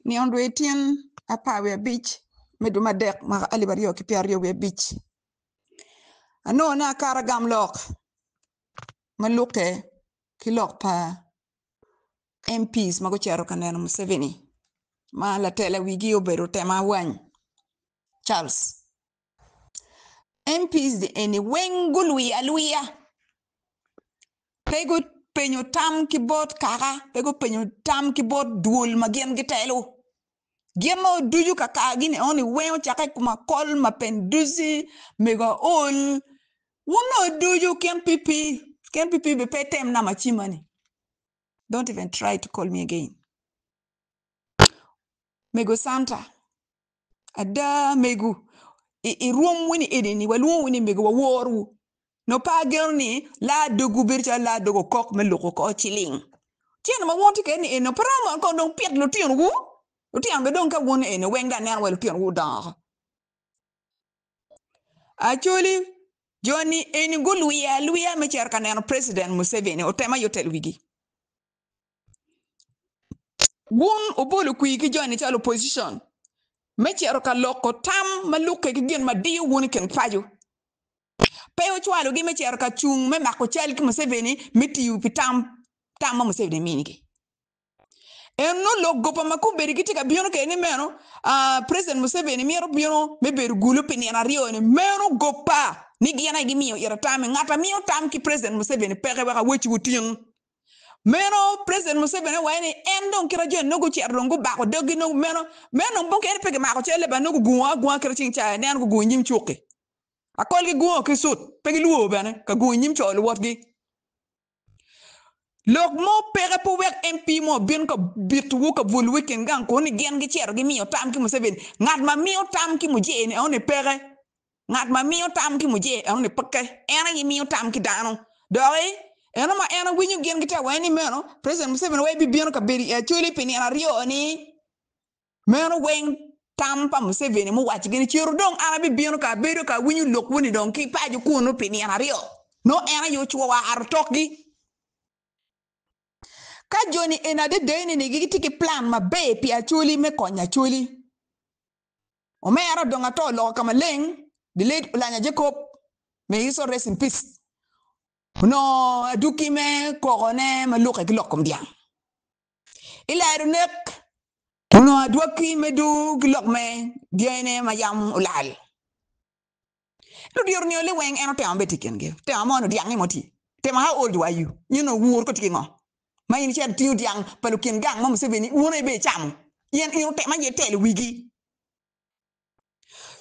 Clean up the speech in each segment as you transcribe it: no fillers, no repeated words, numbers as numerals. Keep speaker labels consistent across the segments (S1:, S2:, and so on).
S1: ni on retien apa we beach meduma dek ma alibario ki piario we beach ano na kara gam lok maluke ki lok pa MPs mago chero kaneno Museveni ma la tele wigi obero tema wany Charles MPs de eni wengului aluia pego penyo tam ki bot kaka pego penyo tam ki bot duol magien gitelo Gemo duju kaka gini oni weo chaka kuma kol ma penduzi mega all uno duju ken pipi be petem na machimani. Don't even try to call me again. Mego Santa ada megu I room wini edini walu wini mego wa woru no pa gerni la dogu bircha la dogo kok me loko ko chiling tien ma wonti ken no parama ko don piet lo tien wu Uti be don ka won ene wenga nan wel pion wuda. Actually Johnny eni go Luia me cher kanen president Museveni o tema yotel wigi. Won obolo kui ki Johnny chalo position. Me cher ka loko tam maluke ki gen ma di won ken paju. Pe o chwalo gi me cher ka chung me mako chal ki Museveni miti yu pitam tam Museveni minigi. No lo gopa makuberi kitika biono ke ni meno president Museveni miero biono me beru gulu pini na rio ni meno gopa ni giana gimio ira tame ngata mio tam ki president Museveni pere waka wechi wutin meno president Museveni wani endon kira jen nogo chi ardongo bako dogi no meno bonke ene pege mako chele ba nogo guwa kira chincha nan go guwa nyim choke akol gi guwa ke sut pege luo bane ka guwa nyim chole wotgi Lok mo pere po wek MP mo bin ko bit wu ko bul weekend gang ko ni gen gi chero gi miyo tam ki Museveni ngat ma miyo tam ki muje ni on pere ngat ma miyo tam ki muje on peke ena gi miyo tam ki dano dori ena ma ena winyu gen gi ta wani meno president Museveni we bi bin ko beri e chuli pini na rio ni meno wen tam pa Museveni mo wach gi chero dong ana bi bin ka beri ka winyu lok woni don ki paju ku no pini na rio no ena yo chwa wa artok gi Ka Johnny enade deni ni gigi plan ma be pi achuli me konya chuli. O me ara donga to lo kama leng the late Lanya Jacob may he so rest in peace. No aduki me korone maluka gilokom diang. Ila irunek no aduki me du gilok me diene mayam ulal. Lu dior ni ole weng eno te ambeti kenge. Te amono diang moti. Te ma how old are you? You know wur ko tikingo. Ma yin chen tiu diang palukin gang mo Museveni wona be cham yen ino te ma yetel wigi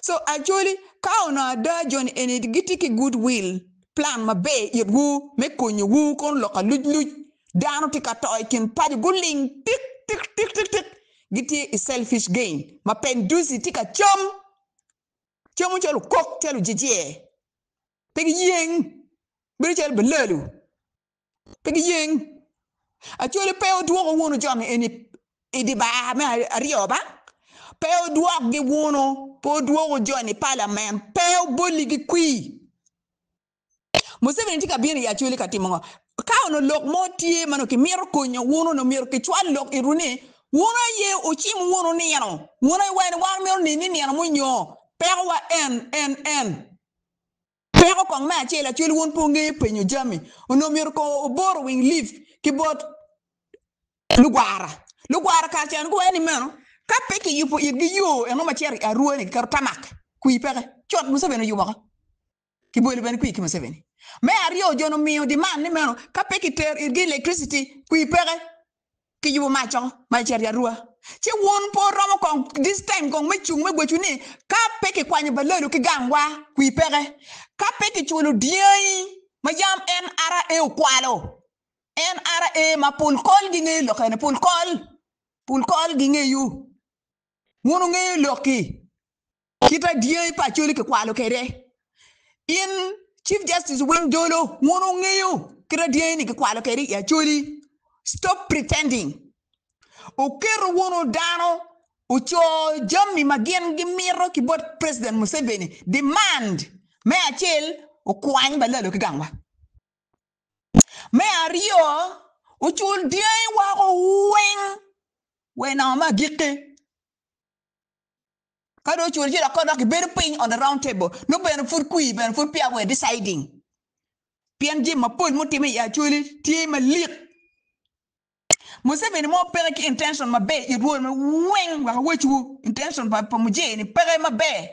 S1: so actually ka ona da John eni gitiki goodwill plan ma be yebu me konyo wu kon loka luj dano tika toy kin padi guling tik giti is selfish gain ma pendusi tika chomu chelu kok telu jije pegi yeng bir chel belelu pegi yeng Actually, peo duogo wono John eni idi ba me arioba. Peo duogo gi wono po duogo John parliament. Peo boli gi qui. Museveni tika bini ya actually katimongo. Ka ono lok motie mano ki miro konyo wono no miro ki chwa lok irune. Wono ye ochim wono ni yano. Wono ye wan miro ni yano munyo. Peo wa en. Peo kong ma chela actually won po nge penyo jami. Ono miro ko borrowing leave. Kibot Lugwara ka chan ko eni meno ka peki yupo yigi yo eno ma cheri aruoni kar tamak kui pere chot Museveni yuba kibole ben kui Museveni me ario jono mio di man ni meno ka peki ter yigi electricity kui pere ki yubo ma chon ma cheri arua chi won po romo kon this time kon me chung me gwechu ni ka peki kwanye balelu ki gangwa kui pere ka peki chulo diei ma yam en ara e kwalo NRA ma pul kol gi ngi lokene pul kol gi ngi yu wono ngi loki kita die pa choli ke kwalo kere in chief justice wen dolo wono ngi yu kita die ni ke kwalo kere ya choli stop pretending o kero wono dano o cho jammi magien gi miro ki bot president Museveni demand me achel o kwany balalo ki gangwa Me ario uchul diay wako weng na ma gike Kado chul jira kono ki better ping on the round table. No ben food kui ben food pia we deciding. Pian jim ma pol mo time ya chuli tie ma lik. Museveni mo pere ki intention ma be i ruol ma weng wa wechu intention pa mo je ni pere ma be.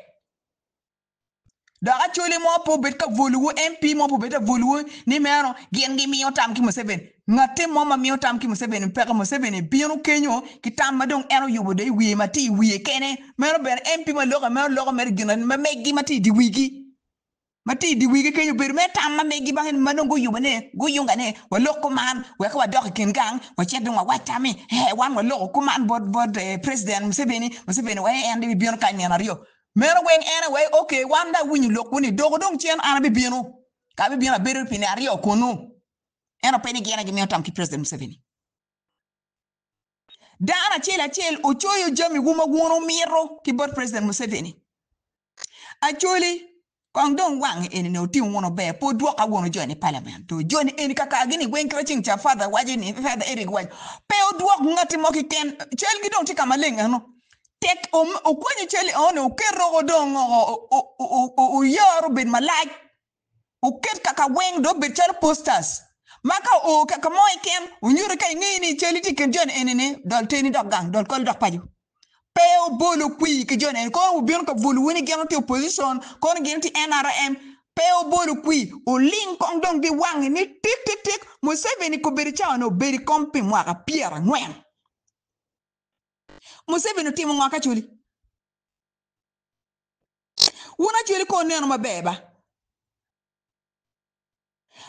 S1: Dara chuli mo po bet ka volu MP mo po bet volu ni mero gengi mi otam ki Museveni. Ngate mo ma mi otam ki Museveni pere Museveni bienu kenyo ki tam ma dong ero yubo de wi ma ti wi kene mero ben MP ma loga mer gina ma megi ma ti di wigi. Mati di wigi kenyo ber me tam ma megi ba hen manongo yubane go yunga ne wa loko man wa ka wa dok kin gang wa chedon wa watami wan wa loko man bod president Museveni wa ende bi on kan na rio mero wen ene way okay wanda winyu loko ni dogo dong chen ana bi bieno ka bi biena ber pini rio kono eno peni gena gi mi tam ki president Museveni dana chel o choyo jami guma gono miro ki bod president Museveni acholi Kong don't wang any no team one of bear, put walk I want to join the parliament. To join any kakagini when crashing your father, watching father Eric White. Pale walk nothing mocky can. Chelgi don't take a maling, no. Take when you tell on, okay, Rogodong or Yorubin Malak. Okay, kaka wang do be child posters. Maka o kakamoy ken, when you're a kini chelity can join any doltini dog gang, don't call dog paju. Peo bolo qui che gione con un bianco voluni che hanno opposition con genti NRM peo bolo qui o link con don di wang ni tik Museveni ko beri cha no beri kompi mwa ka piera ngwen Museveni timo ngwa ka chuli wona chuli ko neno mabeba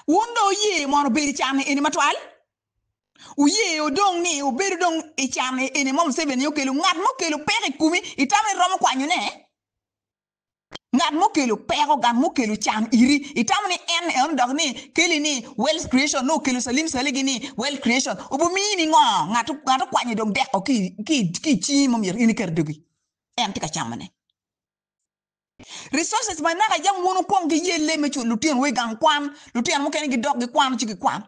S1: wondo ye mo no beri cha ni matwal Uye o dong ni o beru dong e chame ene mom Museveni yo kelu ngat mo kelu pere kumi itame romo kwanyu ne ngat mo kelu pero gan mo kelu cham iri itame ni en dog ni keli ni wealth creation no kelu salim saligi ni wealth creation obu mi ni ngo ngatu kwanyu dong dek o ki chi mom yer ini ker dogi en tika chamane resources manaka jang wono kongi yelle me chu lutien we gang kwan lutien mo ken gi dog gi kwan chi gi kwan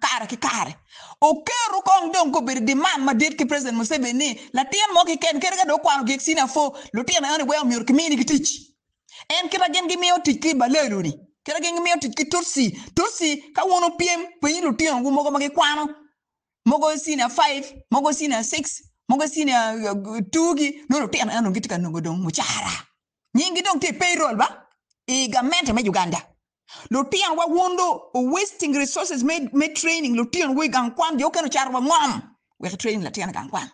S1: kare ki kare o keru kong dong ko ber demand ma det ki president Museveni la tien mo ki ken kerga do kwan gi sina fo lutien ani we amur ki mini ki tich en kira gen gi miyo tich ki balelu ni kira gen gi miyo tich ki tursi ka wono piem pe lutien go mo gi kwano mogo sina 5 mogo sina 6 Moga sina tugi no te ana no gitika no godong muchara nyingi dong te payroll ba e government me Uganda lo tian wa wondo wasting resources made training lo tian we gang kwan yo keno charwa ngom we training la tian gang kwan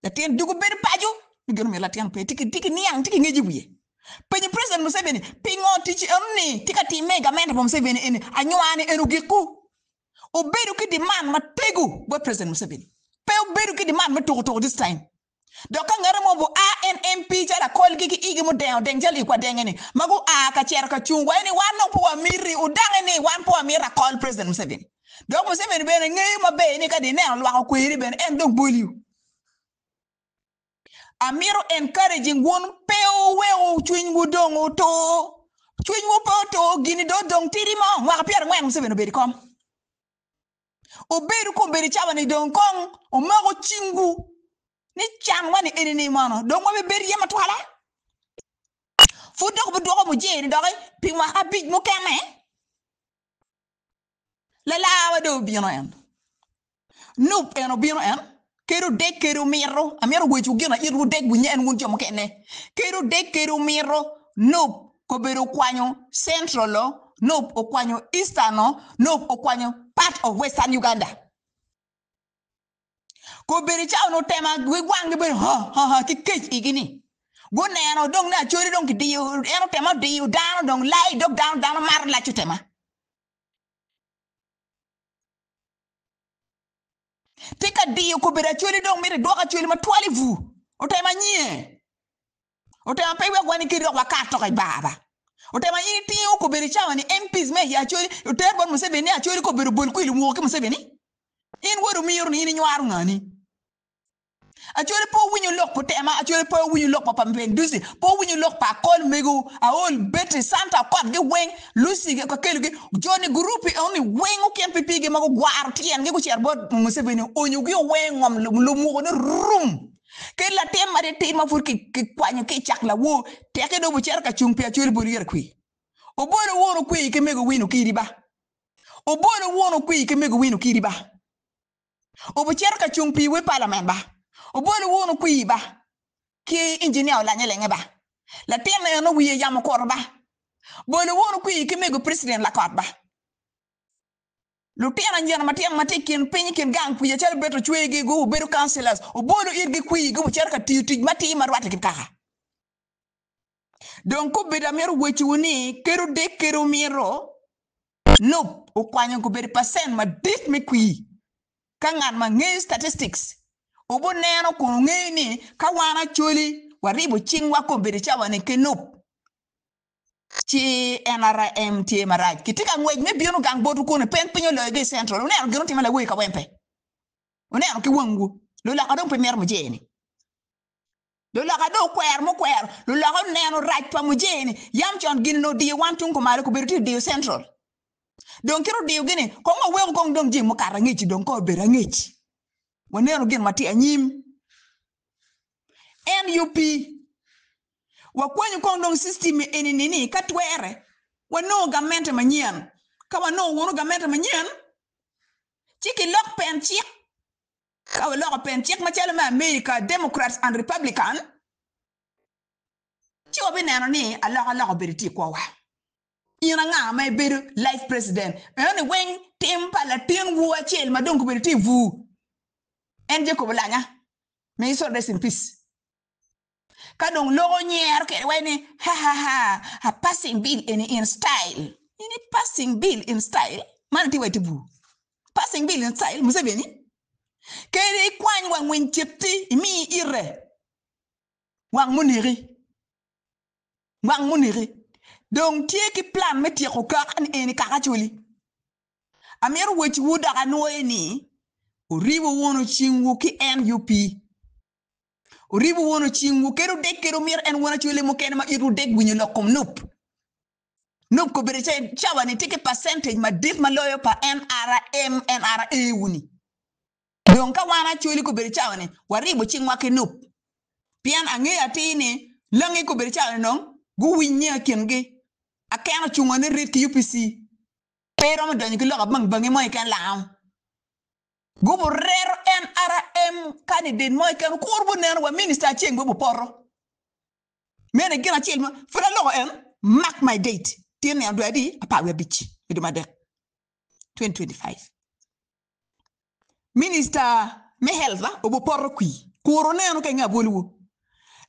S1: la tian dugu ber paju ni genu me la tian pe tiki niang tiki ngeji buye penye president Museveni pingo tichi onni tika ti mega government Museveni ene anywane enu giku o beru ki demand mategu bo president Museveni Peo beru ki demand me to this time. Doka ngare mo bo ANMP jala kol gi igi mo den jali kwa dengeni. Mago a ka cher ka chungwa ni wan no po amiri udangeni wan po amira call president Museveni. Dok Museveni be ngai ma be ni ka di ne lwa ko yiri ben en dong boliu. Amiro encouraging one peo we o chwin wudong o to. Chwin wo po to gini do dong tiri mo wa ka pier ngwen Museveni be kom. Oberu ko beri chaba ni don kong o mago chingu ni chan wani ene ni mano don wa beri yema twala fu dog bu dogo mo je ni dogo pi ma habij mo keme la wa do bieno en nup eno bieno en keru de keru miro amiro wechu gina iru de bu nyen wun jom kene keru de keru miro nup ko beru kwanyo central Nope, okwanyo Eastern, nope, okwanyo part of Western Uganda. Ko bericha no tema we gwang be ha ki kech igini. Go na no dong na chori dong ki dio eno tema dio down dong lie dog down mar la chutema. Tika dio ko bera chori dong mere doka chori ma twali vu. O tema nyie. O tema pe we gwani ki ro wa ka to kai baba. Otema yini tiyo ko beri chawa ni MPs me ya chori uterbo Museveni ya chori ko beri bol ko ilu mo ke Museveni in woru mi yorni ni nyaru ngani a chori po winyu lok po tema a chori po winyu lok papa mbendusi po winyu lok pa call mego a all betri santa kwat ge weng lucy ge ko kelu ge joni group oni weng o ken pipi ge mago gwar tien ge ko cherbot Museveni onyu ge weng ngom lu mo no rum ke la tema de tema fur ki kwanya ke chak la wo te ke do bu cher ka chung pia chul buri yer kwi o bolo wono kwi ke mego winu kiri ba o bolo wono kwi ke mego winu kiri ba o bu cher ka chung pi we parliament ba o bolo wono kwi ba ki engineer la nyele ba la tema no wiye yam ko ba bolo wono kwi ke mego president la kot ba lu tena njana matiem matikin pinyikin gang puya chal beto chwegi go beto councillors o bolo irgi kwi go cher ka titi mati marwata kin kaka donc ko beda mero wechi woni kero de kero miro no o kwanyo ko beda percent ma dit me kwi kangan ma nge statistics o bo neno ko nge ni ka wana choli waribo chingwa ko beda chawa ne kenop ci NRM ti maraj kitika ngwej me bionu gang botu ko ne pen pinyo lo ge central ne ngiro ti mala we ka wempe one an ki wangu lo la ka don premier mo jeni lo la ka do kwer mo kwer lo la ka neno raj pa mo jeni yam chon gin no di wan tun ko mala ko berti di central don kiro di gini ko mo we ko don ji mo kara ngichi don ko bera ngichi wonero gin mati anyim NUP wakwenyu kondong system eni nini katwere wano gamente manyen ka wano wono gamente manyen chiki lok pen chik ka lok pen chik machalo ma America Democrats and Republican chi obi neno ni alok beriti kwa wa ina nga ma beru life president ene wen tempa la tin wu achel madongo beriti vu enje ko blanya may so rest in peace kadong logo nyer ke wene ha passing bill in style ini passing bill in style man ti weti bu passing bill in style Museveni kere kwany wang wen chepti mi ire wang muniri donc tie ki plan meti ko ka an eni ka chuli amer wechi wuda ka no eni o riwo wono chingu ki NUP Uribu wono chingu kero dek kero mir en wona chule mo ken ma iru dek winyo lokom nup ko bereche chawa ni take percentage ma dif ma loyo pa NRA wuni donc ka wana chule ko bereche chawa ni waribu chingwa ke nup pian ange atini langi ko bereche chawa non gu winya kenge akena chungo ne rit ki UPC pero mo donyi ki loka bang mo ikan laam Gubu rero NRM candidate moy kan kurbu nen wa minister cheng bu porro mena gina chelma fura logo en mark my date tin en doadi apa we bichi iduma de 2025 minister me helva obo porro kui kuro nen ka nga boluwo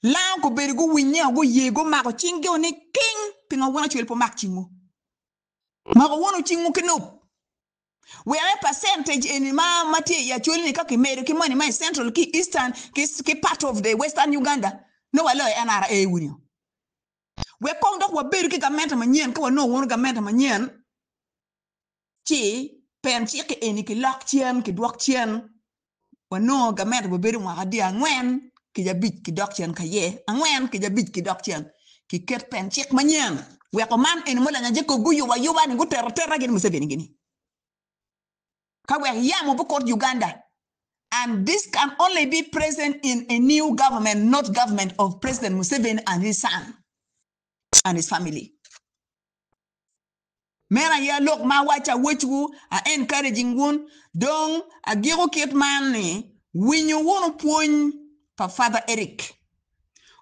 S1: la ko berigo winya go yego mako chingo ni king pinga wona chwel po mak chingo mako wono chingo keno we are percentage in mati ya chuli ni kaki meru ki money my central ki eastern ki part of the western Uganda no wala NRA wuni we kondo wa beru ki gamenta manyen ko no wono gamenta manyen chi pen chi ki eni ki lok chien ki dwok chien wano gamenta bo beru wa dia ngwen ki ja bit ki dok chien ka ye ngwen ki ja bit ki dok chien ki ket pen chi manyen we ko man en mola nyaje ko guyu wa yuba ni guterra gin Museveni gini Kawe yamo bukot Uganda. And this can only be present in a new government, not government of President Museveni and his son and his family. Mera ya look ma wacha wechu a encouraging one dong a giro kit man when you want to point for Father Eric.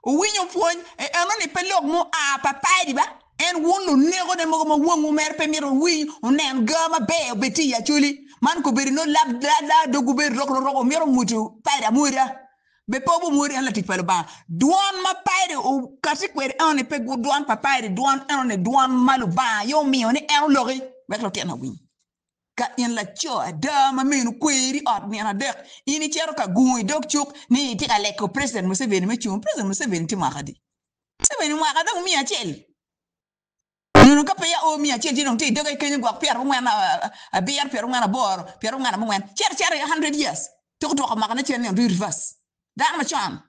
S1: When you point anoni pelok mo a papa di ba en wonu nego de mo wongu mer pemiro wi onen gama be beti ya chuli man ko beri no lab la do guber roko mero mutu paira mura be pobo muri ala tikpelo ba duan ma paire o katikwere on e pe duan pa paire duan on e duan malu ba yo mi on e en lori bet lo tena wi ka in la cho da ma menu kweri ot ni na dek ini chero ka gui dok chuk ni tika le ko president Museveni me chum president Museveni ti makadi Museveni makada mi achel no ka pe ya o mi achel ti non ti doga kenyu gwa pier ngwana a bier pier ngwana bor pier ngwana mo ngwan cher 100 years to ko makana chen ni reverse dan ma chan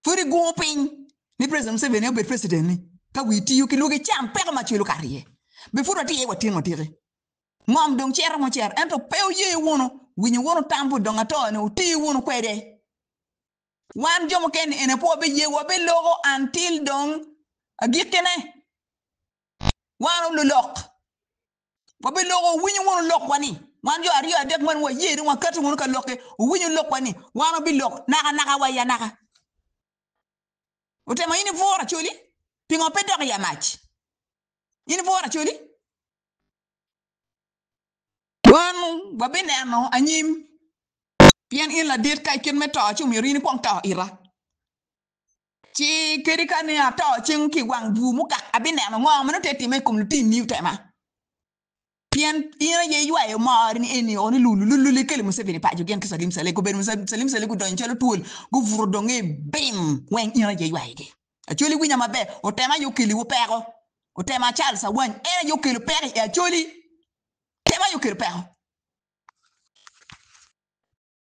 S1: furi go pin ni president Museveni o be president ni ka wi ti yu ki lugi cham pe ma chulu kariye be furo ti e wati no tire mom dong cher mo cher ento pe ye wono winyi wono tambu donga to ne uti wono kwede wan jomo ken ene po be ye wo be logo until dong agikene wan lo lok wo be logo winyi wono lok wani wan jo ari adek man wo yeri wan katu wono ka loke winyi lok wani wan bi lok naga wa ya naga utema ini vora chuli pingo pe dog ya match ini vora chuli wan wo be neno anyim pian in la dit kai ken meta chu mi rini kwang ta ira chi keri kan ya ta ching ki wang bu mu kak abine no ngom no teti me kum ti niu tema pian ina ye ywa e ma rini eni oni lulu kele mu se bini pa ju gen salim sale ko ben mu salim sale ko don chelo tul go vuro donge bim wen ina ye ywa ige acholi winya mabe o tema yo kili wo pero o tema charles wan ena yo kili pero e acholi tema yo kili pero